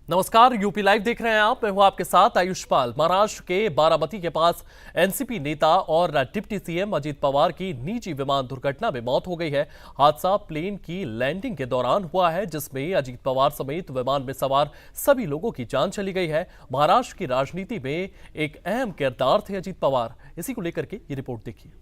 नमस्कार, UP live देख रहे हैं आप। मैं हूं आपके साथ आयुष पाल। महाराष्ट्र के बारामती के पास एनसीपी नेता और डिप्टी सीएम अजीत पवार की निजी विमान दुर्घटना में मौत हो गई है। हादसा प्लेन की लैंडिंग के दौरान हुआ है, जिसमें अजीत पवार समेत विमान में सवार सभी लोगों की जान चली गई है। महाराष्ट्र की राजनीति में एक अहम किरदार थे अजीत पवार। इसी को लेकर के ये रिपोर्ट देखिए।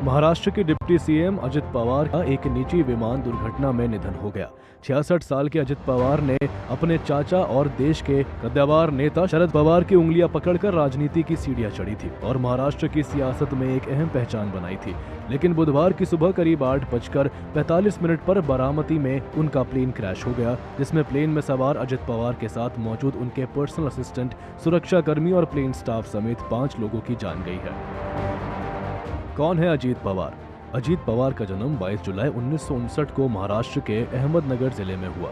महाराष्ट्र के डिप्टी सीएम अजित पवार का एक निजी विमान दुर्घटना में निधन हो गया। 66 साल के अजित पवार ने अपने चाचा और देश के कद्दावर नेता शरद पवार की उंगलियां पकड़कर राजनीति की सीढ़ियां चढ़ी थी और महाराष्ट्र की सियासत में एक अहम पहचान बनाई थी। लेकिन बुधवार की सुबह करीब 8:45 पर बारामती में उनका प्लेन क्रैश हो गया, जिसमें प्लेन में सवार अजित पवार के साथ मौजूद उनके पर्सनल असिस्टेंट, सुरक्षाकर्मी और प्लेन स्टाफ समेत 5 लोगों की जान गई है। कौन है अजीत पवार? अजीत पवार का जन्म 22 जुलाई 1959 को महाराष्ट्र के अहमदनगर जिले में हुआ।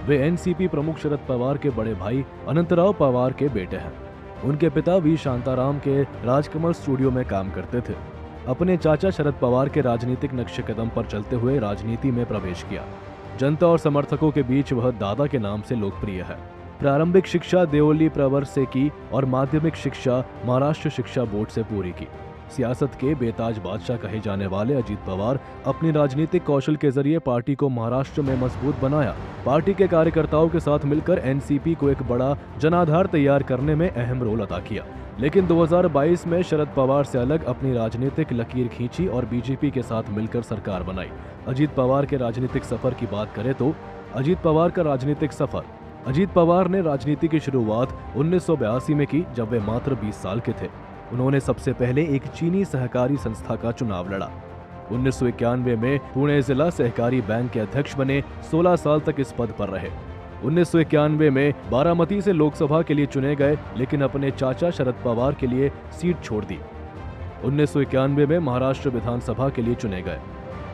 वे एनसीपी प्रमुख शरद पवार के बड़े भाई अनंतराव पवार के बेटे हैं। उनके पिता वी शांताराम के राजकमल स्टूडियो में काम करते थे। अपने चाचा शरद पवार के राजनीतिक नक्शे कदम पर चलते हुए राजनीति में प्रवेश किया। जनता और समर्थकों के बीच वह दादा के नाम से लोकप्रिय है। प्रारंभिक शिक्षा देओली प्रवर से की और माध्यमिक शिक्षा महाराष्ट्र शिक्षा बोर्ड से पूरी की। सियासत के बेताज बादशाह कहे जाने वाले अजीत पवार अपनी राजनीतिक कौशल के जरिए पार्टी को महाराष्ट्र में मजबूत बनाया। पार्टी के कार्यकर्ताओं के साथ मिलकर एनसीपी को एक बड़ा जनाधार तैयार करने में अहम रोल अदा किया। लेकिन 2022 में शरद पवार से अलग अपनी राजनीतिक लकीर खींची और बीजेपी के साथ मिलकर सरकार बनाई। अजीत पवार के राजनीतिक सफर की बात करें तो अजीत पवार का राजनीतिक सफर। अजीत पवार ने राजनीति की शुरुआत 1982 में की, जब वे मात्र 20 साल के थे। उन्होंने सबसे पहले एक चीनी सहकारी संस्था का चुनाव लड़ा। 1991 में पुणे जिला सहकारी बैंक के अध्यक्ष बने। 16 साल तक इस पद पर रहे। 1991 में बारामती से लोकसभा के लिए चुने गए, लेकिन अपने चाचा शरद पवार के लिए सीट छोड़ दी। 1991 में महाराष्ट्र विधानसभा के लिए चुने गए।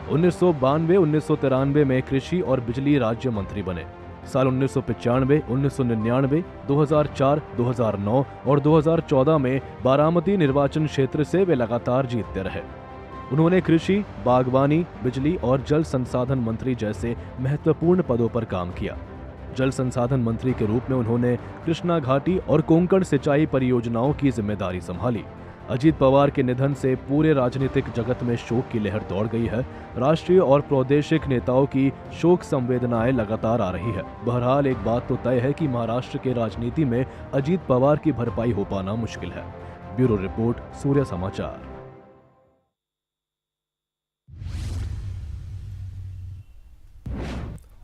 1992-1993 में कृषि और बिजली राज्य मंत्री बने। साल 1995, 1999, 2004, 2009 और 2014 में बारामती निर्वाचन क्षेत्र से वे लगातार जीतते रहे। उन्होंने कृषि, बागवानी, बिजली और जल संसाधन मंत्री जैसे महत्वपूर्ण पदों पर काम किया। जल संसाधन मंत्री के रूप में उन्होंने कृष्णा घाटी और कोंकण सिंचाई परियोजनाओं की जिम्मेदारी संभाली। अजीत पवार के निधन से पूरे राजनीतिक जगत में शोक की लहर दौड़ गई है। राष्ट्रीय और प्रादेशिक नेताओं की शोक संवेदनाएं लगातार आ रही है। बहरहाल एक बात तो तय है कि महाराष्ट्र के राजनीति में अजीत पवार की भरपाई हो पाना मुश्किल है। ब्यूरो रिपोर्ट, सूर्य समाचार।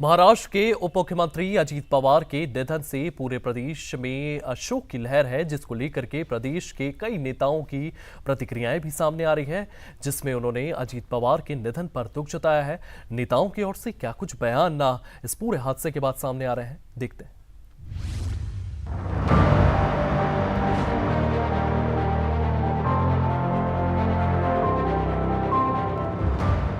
महाराष्ट्र के उप मुख्यमंत्री अजीत पवार के निधन से पूरे प्रदेश में शोक की लहर है, जिसको लेकर के प्रदेश के कई नेताओं की प्रतिक्रियाएं भी सामने आ रही हैं, जिसमें उन्होंने अजीत पवार के निधन पर दुख जताया है। नेताओं की ओर से क्या कुछ बयान इस पूरे हादसे के बाद सामने आ रहे हैं, देखते हैं।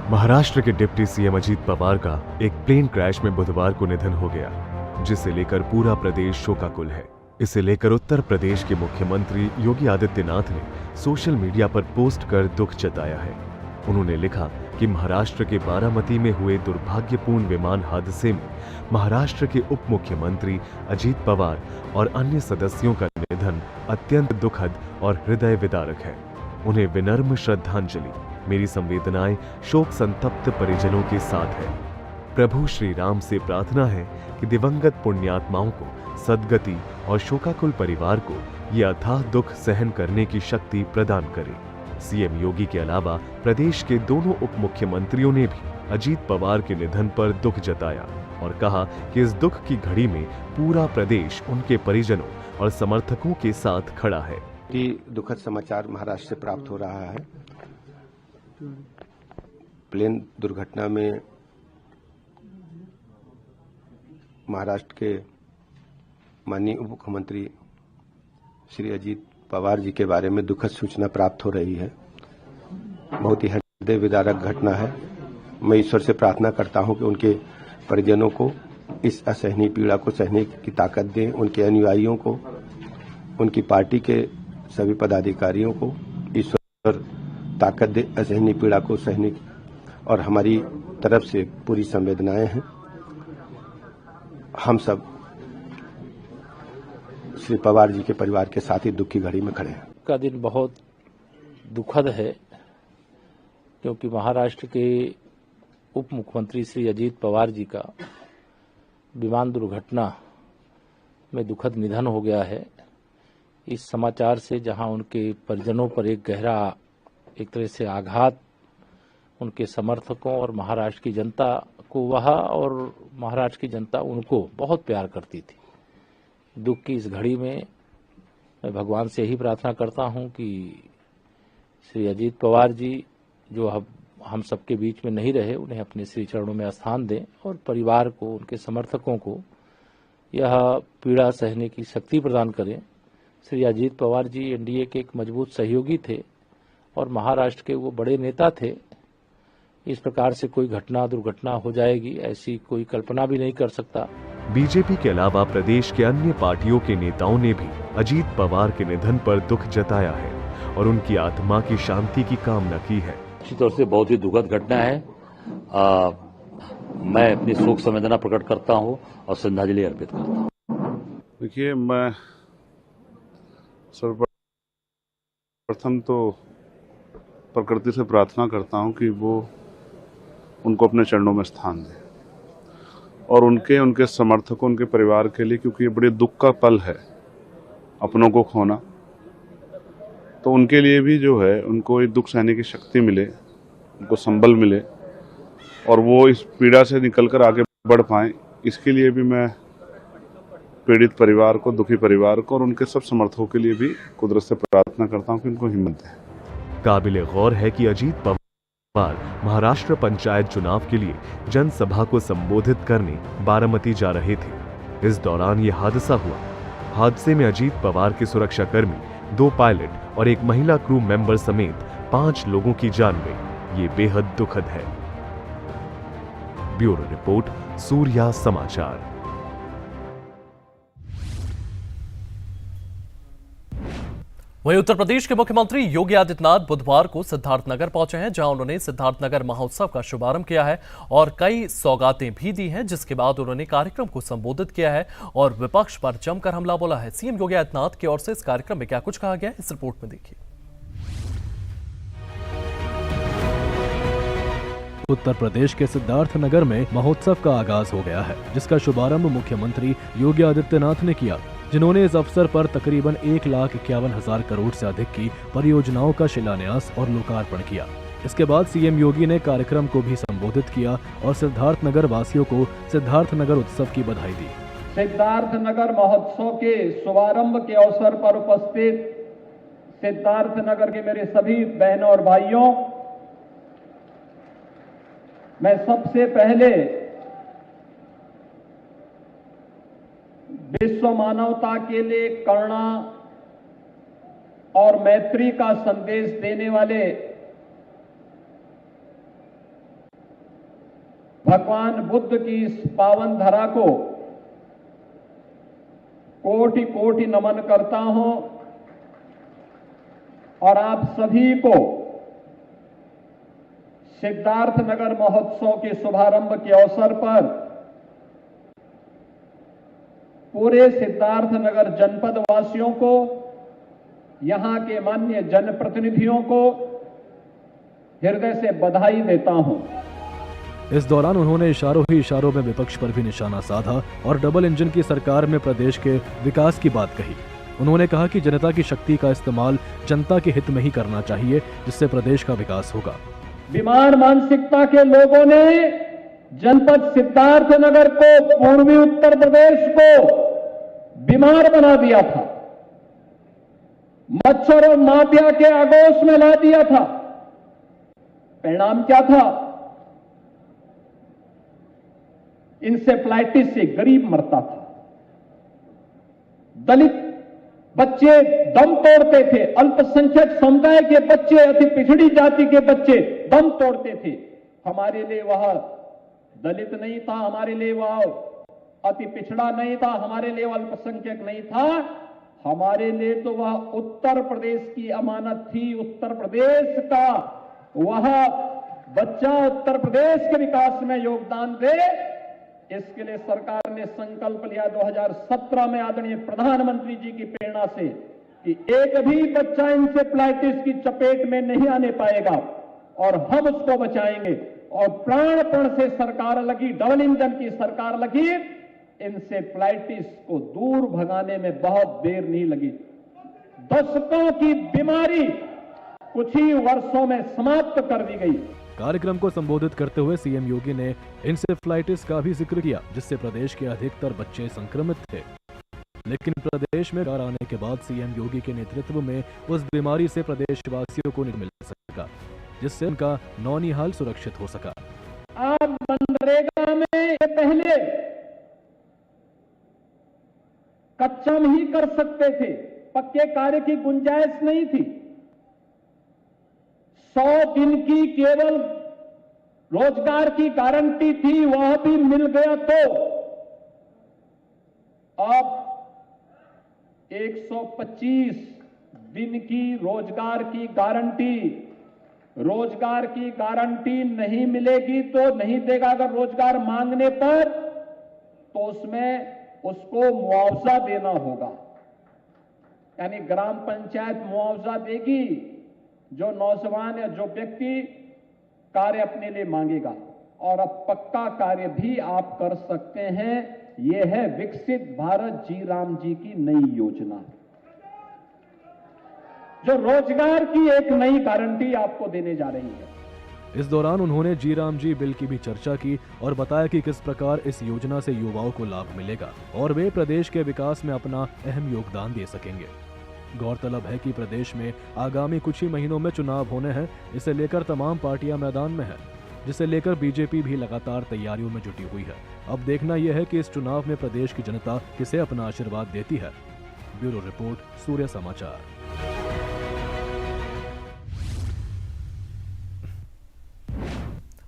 महाराष्ट्र के डिप्टी सीएम अजीत पवार का एक प्लेन क्रैश में बुधवार को निधन हो गया, जिसे लेकर पूरा प्रदेश शोकाकुल है। इसे लेकर उत्तर प्रदेश के मुख्यमंत्री योगी आदित्यनाथ ने सोशल मीडिया पर पोस्ट कर दुख जताया है। उन्होंने लिखा कि महाराष्ट्र के बारामती में हुए दुर्भाग्यपूर्ण विमान हादसे में महाराष्ट्र के उप मुख्यमंत्री अजीत पवार और अन्य सदस्यों का निधन अत्यंत दुखद और हृदय विदारक है। उन्हें विनम्र श्रद्धांजलि। मेरी संवेदनाएं शोक संतप्त परिजनों के साथ है। प्रभु श्री राम से प्रार्थना है कि दिवंगत पुण्यात्माओं को सद्गति और शोकाकुल परिवार को यह अथाह दुख सहन करने की शक्ति प्रदान करे। सीएम योगी के अलावा प्रदेश के दोनों उप मुख्यमंत्रियों ने भी अजीत पवार के निधन पर दुख जताया और कहा कि इस दुख की घड़ी में पूरा प्रदेश उनके परिजनों और समर्थकों के साथ खड़ा है। दुखद समाचार महाराष्ट्र से प्राप्त हो रहा है। प्लेन दुर्घटना में महाराष्ट्र के माननीय उप मुख्यमंत्री श्री अजीत पवार जी के बारे में दुखद सूचना प्राप्त हो रही है। बहुत ही हृदय विदारक घटना है। मैं ईश्वर से प्रार्थना करता हूं कि उनके परिजनों को इस असहनीय पीड़ा को सहने की ताकत दें, उनके अनुयायियों को उनकी पार्टी के सभी पदाधिकारियों को ईश्वर ताकत दे असहनीय पीड़ा को सहने की, और हमारी तरफ से पूरी संवेदनाएं हैं। हम सब श्री पवार जी के परिवार के साथ ही दुख की घड़ी में खड़े हैं। का दिन बहुत दुखद है, क्योंकि महाराष्ट्र के उप मुख्यमंत्री श्री अजीत पवार जी का विमान दुर्घटना में दुखद निधन हो गया है। इस समाचार से जहां उनके परिजनों पर एक गहरा एक तरह से आघात, उनके समर्थकों और महाराष्ट्र की जनता को वह और महाराष्ट्र की जनता उनको बहुत प्यार करती थी। दुख की इस घड़ी में मैं भगवान से यही प्रार्थना करता हूं कि श्री अजीत पवार जी जो हम सबके बीच में नहीं रहे, उन्हें अपने श्री चरणों में स्थान दें और परिवार को, उनके समर्थकों को यह पीड़ा सहने की शक्ति प्रदान करें। श्री अजीत पवार जी एनडीए के एक मजबूत सहयोगी थे और महाराष्ट्र के वो बड़े नेता थे। इस प्रकार से कोई घटना दुर्घटना हो जाएगी ऐसी कोई कल्पना भी नहीं कर सकता। बीजेपी के अलावा प्रदेश के अन्य पार्टियों के नेताओं ने भी अजीत पवार के निधन पर दुख जताया है और उनकी आत्मा की शांति की कामना की है। निश्चित तौर से बहुत ही दुखद घटना है। मैं अपनी शोक संवेदना प्रकट करता हूं और श्रद्धांजलि अर्पित करता हूं। देखिए, मैं सर्वप्रथम तो प्रकृति से प्रार्थना करता हूं कि वो उनको अपने चरणों में स्थान दे और उनके समर्थकों, उनके परिवार के लिए, क्योंकि ये बड़ी दुख का पल है अपनों को खोना, तो उनके लिए भी जो है उनको ये दुख सहने की शक्ति मिले, उनको संबल मिले और वो इस पीड़ा से निकलकर आगे बढ़ पाएं। इसके लिए भी मैं पीड़ित परिवार को, दुखी परिवार को और उनके सब समर्थकों के लिए भी कुदरत से प्रार्थना करता हूं कि उनको हिम्मत दें। काबिले गौर है कि अजीत पवार महाराष्ट्र पंचायत चुनाव के लिए जनसभा को संबोधित करने बारामती जा रहे थे। इस दौरान ये हादसा हुआ। हादसे में अजीत पवार के सुरक्षाकर्मी, 2 पायलट और एक महिला क्रू मेंबर समेत 5 लोगों की जान गई। ये बेहद दुखद है। ब्यूरो रिपोर्ट, सूर्या समाचार। वहीं उत्तर प्रदेश के मुख्यमंत्री योगी आदित्यनाथ बुधवार को सिद्धार्थनगर पहुंचे हैं, जहां उन्होंने सिद्धार्थनगर महोत्सव का शुभारंभ किया है और कई सौगातें भी दी हैं, जिसके बाद उन्होंने कार्यक्रम को संबोधित किया है और विपक्ष पर जमकर हमला बोला है। सीएम योगी आदित्यनाथ की ओर से इस कार्यक्रम में क्या कुछ कहा गया, इस रिपोर्ट में देखिए। उत्तर प्रदेश के सिद्धार्थनगर में महोत्सव का आगाज हो गया है, जिसका शुभारंभ मुख्यमंत्री योगी आदित्यनाथ ने किया, जिन्होंने इस अवसर पर तकरीबन 1,51,000 करोड़ से अधिक की परियोजनाओं का शिलान्यास और लोकार्पण किया। इसके बाद सीएम योगी ने कार्यक्रम को भी संबोधित किया और सिद्धार्थनगर वासियों को सिद्धार्थनगर उत्सव की बधाई दी। सिद्धार्थनगर महोत्सव के शुभारंभ के अवसर पर उपस्थित सिद्धार्थनगर के मेरे सभी बहनों और भाइयों, मैं सबसे पहले विश्व मानवता के लिए करुणा और मैत्री का संदेश देने वाले भगवान बुद्ध की इस पावन धरा को कोटि कोटि नमन करता हूं और आप सभी को सिद्धार्थनगर महोत्सव के शुभारंभ के अवसर पर पूरे सिद्धार्थनगर जनपद वासियों को, यहां के माननीय जनप्रतिनिधियों को हृदय से बधाई देता हूं। इस दौरान उन्होंने इशारों ही इशारों में विपक्ष पर भी निशाना साधा और डबल इंजन की सरकार में प्रदेश के विकास की बात कही। उन्होंने कहा कि जनता की शक्ति का इस्तेमाल जनता के हित में ही करना चाहिए, जिससे प्रदेश का विकास होगा। बीमार मानसिकता के लोगों ने जनपद सिद्धार्थनगर को, पूर्वी उत्तर प्रदेश को बीमार बना दिया था, मच्छर और माफिया के आगोश में ला दिया था। परिणाम क्या था? इंसेफ्लाइटिस से गरीब मरता था, दलित बच्चे दम तोड़ते थे, अल्पसंख्यक समुदाय के बच्चे, अति पिछड़ी जाति के बच्चे दम तोड़ते थे। हमारे लिए वह दलित नहीं था, हमारे लिए वह अति पिछड़ा नहीं था, हमारे लिए अल्पसंख्यक नहीं था, हमारे लिए तो वह उत्तर प्रदेश की अमानत थी। उत्तर प्रदेश का वह बच्चा उत्तर प्रदेश के विकास में योगदान दे, इसके लिए सरकार ने संकल्प लिया 2017 में आदरणीय प्रधानमंत्री जी की प्रेरणा से कि एक भी बच्चा इंसेफ्लाइटिस की चपेट में नहीं आने पाएगा और हम उसको बचाएंगे। और प्राणपण से सरकार लगी, डबल इंजन की सरकार लगी, इंसेफ्लाइटिस को दूर भगाने में बहुत देर नहीं लगी। दशकों की बीमारी कुछ ही वर्षों में समाप्त कर दी गई। कार्यक्रम को संबोधित करते हुए सीएम योगी ने इंसेफ्लाइटिस का भी जिक्र किया, जिससे प्रदेश के अधिकतर बच्चे संक्रमित थे। लेकिन प्रदेश में सरकार आने के बाद सीएम योगी के नेतृत्व में उस बीमारी से प्रदेशवासियों को नहीं मिल सका, जिससे उनका नौनिहाल सुरक्षित हो सका। आप मनरेगा में ये पहले कच्चम ही कर सकते थे, पक्के कार्य की गुंजाइश नहीं थी। 100 दिन की केवल रोजगार की गारंटी थी, वह भी मिल गया तो अब 125 दिन की रोजगार की गारंटी नहीं मिलेगी तो नहीं देगा। अगर रोजगार मांगने पर तो उसमें उसको मुआवजा देना होगा, यानी ग्राम पंचायत मुआवजा देगी जो नौजवान या जो व्यक्ति कार्य अपने लिए मांगेगा। और अब पक्का कार्य भी आप कर सकते हैं। यह है विकसित भारत जी राम जी की नई योजना, जो रोजगार की एक नई गारंटी आपको देने जा रही है। इस दौरान उन्होंने जी राम जी बिल की भी चर्चा की और बताया कि किस प्रकार इस योजना से युवाओं को लाभ मिलेगा और वे प्रदेश के विकास में अपना अहम योगदान दे सकेंगे। गौरतलब है कि प्रदेश में आगामी कुछ ही महीनों में चुनाव होने हैं। इसे लेकर तमाम पार्टियां मैदान में हैं, जिसे लेकर बीजेपी भी लगातार तैयारियों में जुटी हुई है। अब देखना यह है कि इस चुनाव में प्रदेश की जनता किसे अपना आशीर्वाद देती है। ब्यूरो रिपोर्ट, सूर्य समाचार।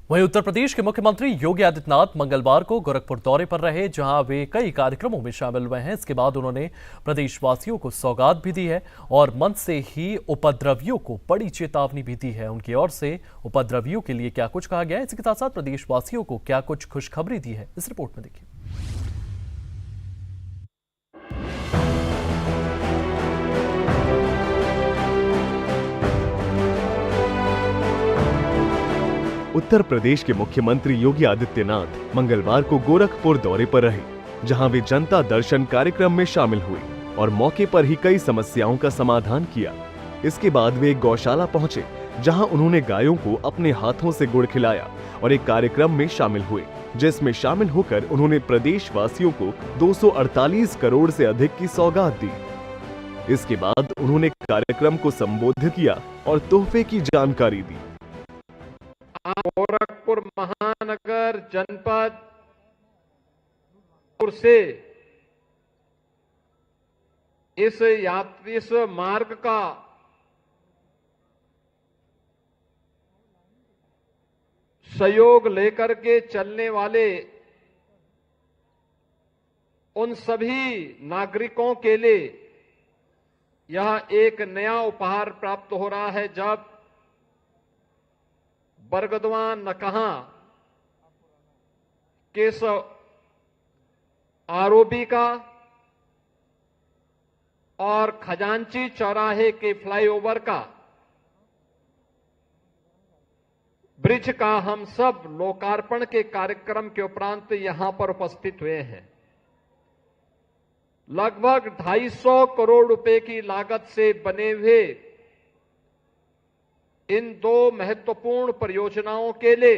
वहीं उत्तर प्रदेश के मुख्यमंत्री योगी आदित्यनाथ मंगलवार को गोरखपुर दौरे पर रहे, जहां वे कई कार्यक्रमों में शामिल हुए हैं। इसके बाद उन्होंने प्रदेशवासियों को सौगात भी दी है और मंच से ही उपद्रवियों को बड़ी चेतावनी भी दी है। उनकी ओर से उपद्रवियों के लिए क्या कुछ कहा गया है, इसके साथ साथ प्रदेशवासियों को क्या कुछ खुशखबरी दी है, इस रिपोर्ट में देखिए। उत्तर प्रदेश के मुख्यमंत्री योगी आदित्यनाथ मंगलवार को गोरखपुर दौरे पर रहे, जहां वे जनता दर्शन कार्यक्रम में शामिल हुए और मौके पर ही कई समस्याओं का समाधान किया। इसके बाद वे एक गौशाला पहुंचे, जहां उन्होंने गायों को अपने हाथों से गुड़ खिलाया और एक कार्यक्रम में शामिल हुए, जिसमें शामिल होकर उन्होंने प्रदेशवासियों को 248 करोड़ से अधिक की सौगात दी। इसके बाद उन्होंने कार्यक्रम को संबोधित किया और तोहफे की जानकारी दी। गोरखपुर महानगर जनपद से इस मार्ग का सहयोग लेकर के चलने वाले उन सभी नागरिकों के लिए यह एक नया उपहार प्राप्त हो रहा है, जब बरगदवा नकहा के आरओबी का और खजांची चौराहे के फ्लाईओवर का ब्रिज का हम सब लोकार्पण के कार्यक्रम के उपरांत यहां पर उपस्थित हुए हैं। लगभग 250 करोड़ रुपए की लागत से बने हुए इन दो महत्वपूर्ण परियोजनाओं के लिए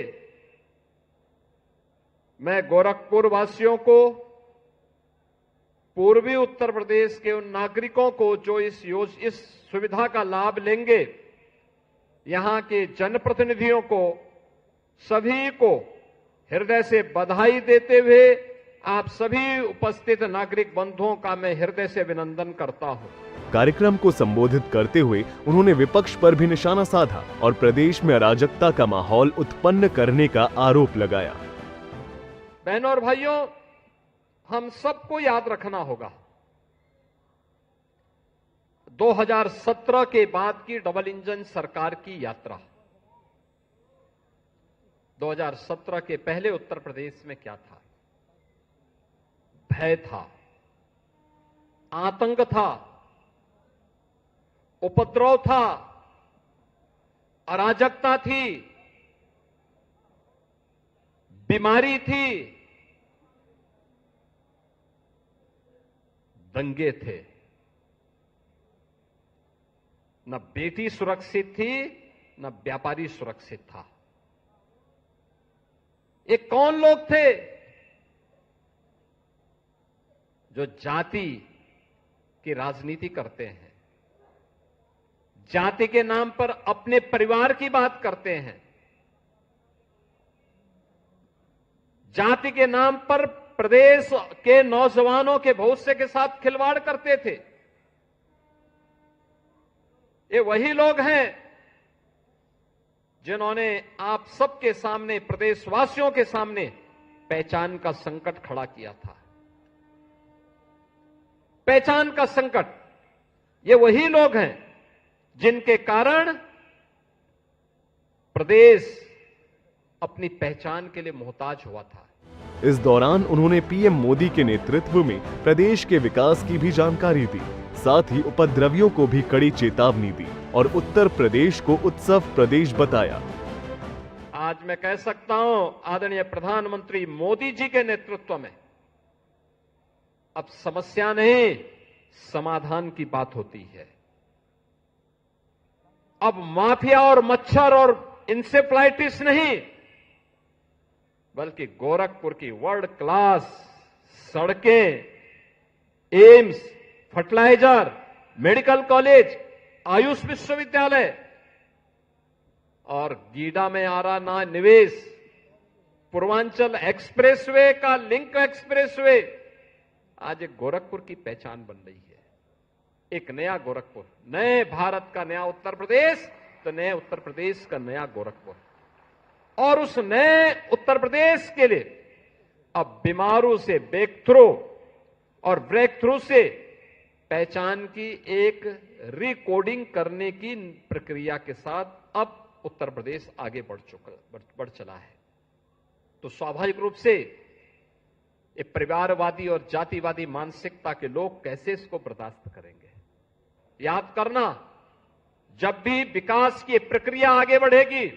मैं गोरखपुर वासियों को, पूर्वी उत्तर प्रदेश के उन नागरिकों को जो इस सुविधा का लाभ लेंगे, यहां के जनप्रतिनिधियों को, सभी को हृदय से बधाई देते हुए आप सभी उपस्थित नागरिक बंधुओं का मैं हृदय से अभिनंदन करता हूं। कार्यक्रम को संबोधित करते हुए उन्होंने विपक्ष पर भी निशाना साधा और प्रदेश में अराजकता का माहौल उत्पन्न करने का आरोप लगाया। बहनों और भाइयों, हम सबको याद रखना होगा 2017 के बाद की डबल इंजन सरकार की यात्रा। 2017 के पहले उत्तर प्रदेश में क्या था? भय था, आतंक था, उपद्रव था, अराजकता थी, बीमारी थी, दंगे थे। न बेटी सुरक्षित थी, न व्यापारी सुरक्षित था। ये कौन लोग थे जो जाति की राजनीति करते हैं, जाति के नाम पर अपने परिवार की बात करते हैं, जाति के नाम पर प्रदेश के नौजवानों के भविष्य के साथ खिलवाड़ करते थे। ये वही लोग हैं जिन्होंने आप सबके सामने, प्रदेशवासियों के सामने पहचान का संकट खड़ा किया था। पहचान का संकट, ये वही लोग हैं जिनके कारण प्रदेश अपनी पहचान के लिए मोहताज हुआ था। इस दौरान उन्होंने पीएम मोदी के नेतृत्व में प्रदेश के विकास की भी जानकारी दी, साथ ही उपद्रवियों को भी कड़ी चेतावनी दी और उत्तर प्रदेश को उत्सव प्रदेश बताया। आज मैं कह सकता हूं, आदरणीय प्रधानमंत्री मोदी जी के नेतृत्व में अब समस्या नहीं, समाधान की बात होती है। अब माफिया और मच्छर और इंसेफ्लाइटिस नहीं, बल्कि गोरखपुर की वर्ल्ड क्लास सड़कें, AIIMS, fertiliser, medical college, Ayush विश्वविद्यालय और गीडा में आ रहा ना निवेश, पूर्वांचल एक्सप्रेसवे का लिंक एक्सप्रेसवे आज एक गोरखपुर की पहचान बन रही है। एक नया गोरखपुर, नए भारत का नया उत्तर प्रदेश, तो नए उत्तर प्रदेश का नया गोरखपुर। और उस नए उत्तर प्रदेश के लिए अब बीमारू से ब्रेक थ्रू और ब्रेक थ्रू से पहचान की एक रिकोडिंग करने की प्रक्रिया के साथ अब उत्तर प्रदेश आगे बढ़ चला है। तो स्वाभाविक रूप से ये परिवारवादी और जातिवादी मानसिकता के लोग कैसे इसको बर्दाश्त करेंगे? याद करना, जब भी विकास की प्रक्रिया आगे बढ़ेगी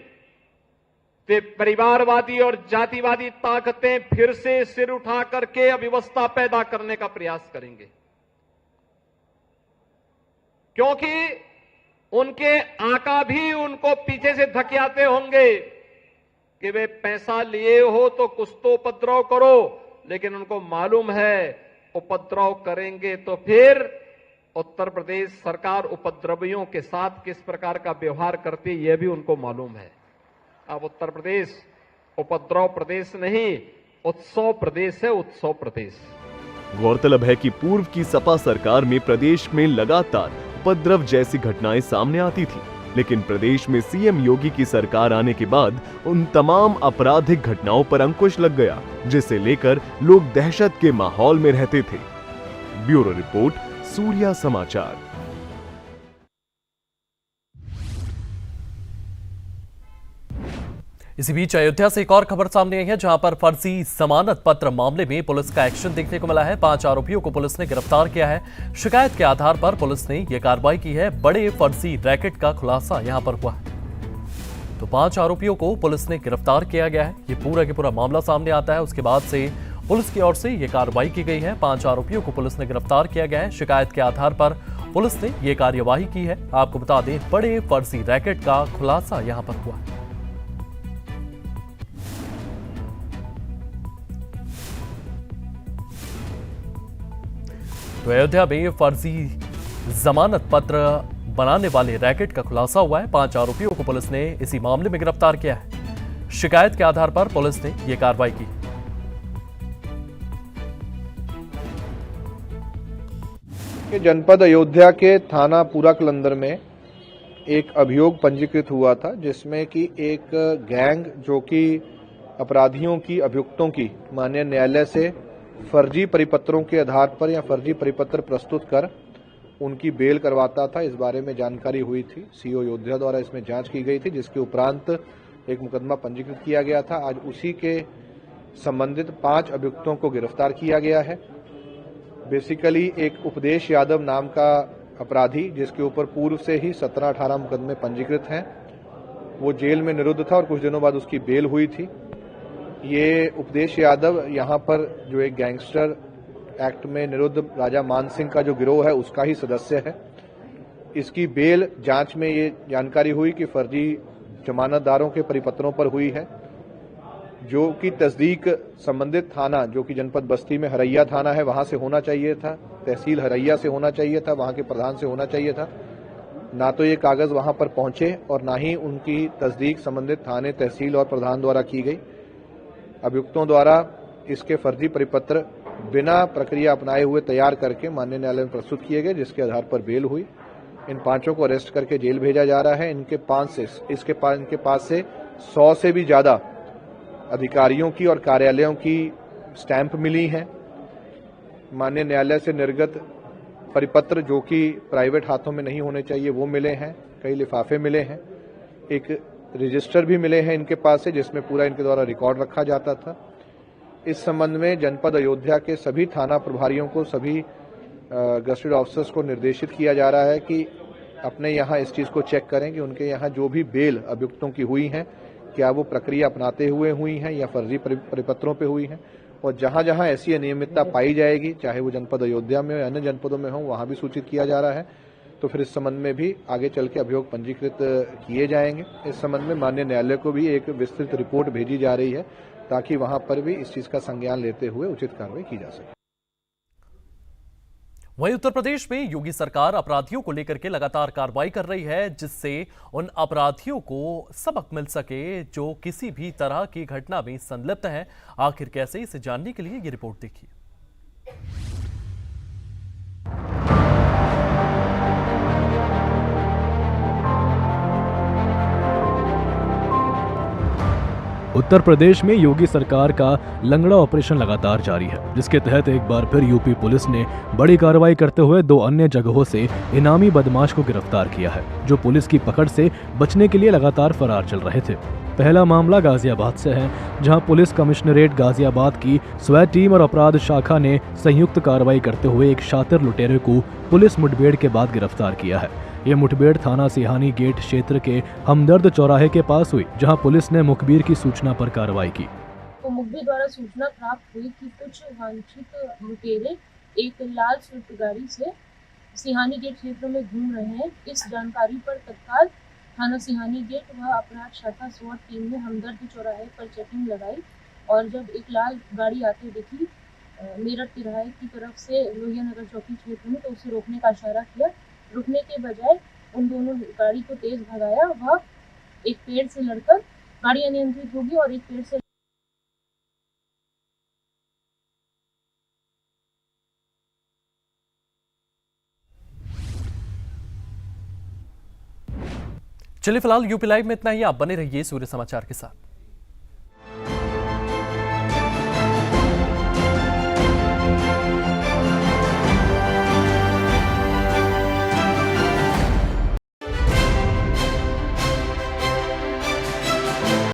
तो परिवारवादी और जातिवादी ताकतें फिर से सिर उठा करके अव्यवस्था पैदा करने का प्रयास करेंगे, क्योंकि उनके आका भी उनको पीछे से धकेलते होंगे कि वे पैसा लिए हो तो कुछ तो उपद्रव करो, लेकिन उनको मालूम है उपद्रव करेंगे तो फिर उत्तर प्रदेश सरकार उपद्रवियों के साथ किस प्रकार का व्यवहार करती है, यह भी उनको मालूम है। अब उत्तर प्रदेश उपद्रव प्रदेश नहीं, उत्सव प्रदेश है, उत्सव प्रदेश। गौरतलब है कि पूर्व की सपा सरकार में प्रदेश में लगातार उपद्रव जैसी घटनाएं सामने आती थी, लेकिन प्रदेश में सीएम योगी की सरकार आने के बाद उन तमाम आपराधिक घटनाओं पर अंकुश लग गया, जिसे लेकर लोग दहशत के माहौल में रहते थे। ब्यूरो रिपोर्ट, सूर्या समाचार। इसी बीच अयोध्या से एक और खबर सामने आई है, जहां पर फर्जी जमानत पत्र मामले में पुलिस का एक्शन देखने को मिला है। 5 आरोपियों को पुलिस ने गिरफ्तार किया है। शिकायत के आधार पर पुलिस ने यह कार्रवाई की है। बड़े फर्जी रैकेट का खुलासा यहां पर हुआ है। तो 5 आरोपियों को पुलिस ने गिरफ्तार किया गया है। ये पूरा के पूरा मामला सामने आता है। उसके बाद से पुलिस की ओर से यह कार्रवाई की गई है। 5 आरोपियों को पुलिस ने गिरफ्तार किया गया है। शिकायत के आधार पर पुलिस ने यह कार्यवाही की है। आपको बता दें, बड़े फर्जी रैकेट का खुलासा यहां पर हुआ है। तो अयोध्या में फर्जी जमानत पत्र बनाने वाले रैकेट का खुलासा हुआ है। 5 आरोपियों को पुलिस ने इसी मामले में गिरफ्तार किया है। शिकायत के आधार पर पुलिस ने यह कार्रवाई की। जनपद अयोध्या के थाना पूरा कलंदर में एक अभियोग पंजीकृत हुआ था, जिसमें कि एक गैंग जो कि अपराधियों की, अभियुक्तों की माननीय न्यायालय से फर्जी परिपत्रों के आधार पर या फर्जी परिपत्र प्रस्तुत कर उनकी बेल करवाता था, इस बारे में जानकारी हुई थी। सीओ अयोध्या द्वारा इसमें जांच की गई थी, जिसके उपरांत एक मुकदमा पंजीकृत किया गया था। आज उसी के संबंधित 5 अभियुक्तों को गिरफ्तार किया गया है। बेसिकली एक उपदेश यादव नाम का अपराधी, जिसके ऊपर पूर्व से ही 17-18 मुकदमे पंजीकृत हैं, वो जेल में निरुद्ध था और कुछ दिनों बाद उसकी बेल हुई थी। ये उपदेश यादव यहाँ पर जो एक गैंगस्टर एक्ट में निरुद्ध राजा मान सिंह का जो गिरोह है उसका ही सदस्य है। इसकी बेल जांच में ये जानकारी हुई कि फर्जी जमानतदारों के परिपत्रों पर हुई है, जो कि तस्दीक संबंधित थाना जो कि जनपद बस्ती में हरैया थाना है वहां से होना चाहिए था, तहसील हरैया से होना चाहिए था, वहां के प्रधान से होना चाहिए था। ना तो ये कागज वहां पर पहुंचे और ना ही उनकी तस्दीक संबंधित थाने, तहसील और प्रधान द्वारा की गई। अभियुक्तों द्वारा इसके फर्जी परिपत्र बिना प्रक्रिया अपनाए हुए तैयार करके माननीय न्यायालय में प्रस्तुत किए गए, जिसके आधार पर बेल हुई। इन 5 को अरेस्ट करके जेल भेजा जा रहा है। इनके पास से 100 से भी ज्यादा अधिकारियों की और कार्यालयों की स्टैंप मिली हैं। माननीय न्यायालय से निर्गत परिपत्र जो कि प्राइवेट हाथों में नहीं होने चाहिए वो मिले हैं। कई लिफाफे मिले हैं। एक रजिस्टर भी मिले हैं इनके पास से, जिसमें पूरा इनके द्वारा रिकॉर्ड रखा जाता था। इस संबंध में जनपद अयोध्या के सभी थाना प्रभारियों को, सभी गस्टेड ऑफिसर्स को निर्देशित किया जा रहा है कि अपने यहाँ इस चीज को चेक करें कि उनके यहाँ जो भी बेल अभियुक्तों की हुई हैं, क्या वो प्रक्रिया अपनाते हुए हुई हैं या फर्जी परिपत्रों पे हुई हैं। और जहां जहां ऐसी अनियमितता पाई जाएगी, चाहे वो जनपद अयोध्या में या अन्य जनपदों में हो, वहां भी सूचित किया जा रहा है। तो फिर इस संबंध में भी आगे चल के अभियोग पंजीकृत किए जाएंगे। इस संबंध में माननीय न्यायालय को भी एक विस्तृत रिपोर्ट भेजी जा रही है, ताकि वहां पर भी इस चीज का संज्ञान लेते हुए उचित कार्रवाई की जा सके। वहीं उत्तर प्रदेश में योगी सरकार अपराधियों को लेकर के लगातार कार्रवाई कर रही है, जिससे उन अपराधियों को सबक मिल सके जो किसी भी तरह की घटना में संलिप्त हैं। आखिर कैसे, इसे जानने के लिए ये रिपोर्ट देखिए। उत्तर प्रदेश में योगी सरकार का लंगड़ा ऑपरेशन लगातार जारी है, जिसके तहत एक बार फिर यूपी पुलिस ने बड़ी कार्रवाई करते हुए 2 अन्य जगहों से इनामी बदमाश को गिरफ्तार किया है, जो पुलिस की पकड़ से बचने के लिए लगातार फरार चल रहे थे। पहला मामला गाजियाबाद से है, जहां पुलिस कमिश्नरेट गाजियाबाद की स्वैत टीम और अपराध शाखा ने संयुक्त कार्रवाई करते हुए एक शातिर लुटेरे को पुलिस मुठभेड़ के बाद गिरफ्तार किया है। ये मुठभेड़ थाना सिहानी गेट क्षेत्र के हमदर्द चौराहे के पास हुई, जहां पुलिस ने मुखबिर की सूचना पर कार्रवाई की। तो मुखबिर द्वारा सूचना प्राप्त हुई कि कुछ वांछित लुटेरे एक लाल स्विफ्ट गाड़ी से सिहानी गेट क्षेत्र में घूम रहे हैं। इस जानकारी पर तत्काल थाना सिहानी गेट व अपराध शाखा स्वाट टीम ने हमदर्द चौराहे पर चेकिंग लगाई और जब एक लाल गाड़ी आती दिखी मेरठ तिराहे की तरफ से लोहिया नगर चौकी क्षेत्र में, तो उसे रोकने का इशारा किया। रुकने के बजाय उन दोनों गाड़ी को तेज भगाया। वह एक पेड़ से लड़कर गाड़ी अनियंत्रित होगी और एक पेड़ से चलिए फिलहाल यूपी लाइव में इतना ही। आप बने रहिए सूर्य समाचार के साथ।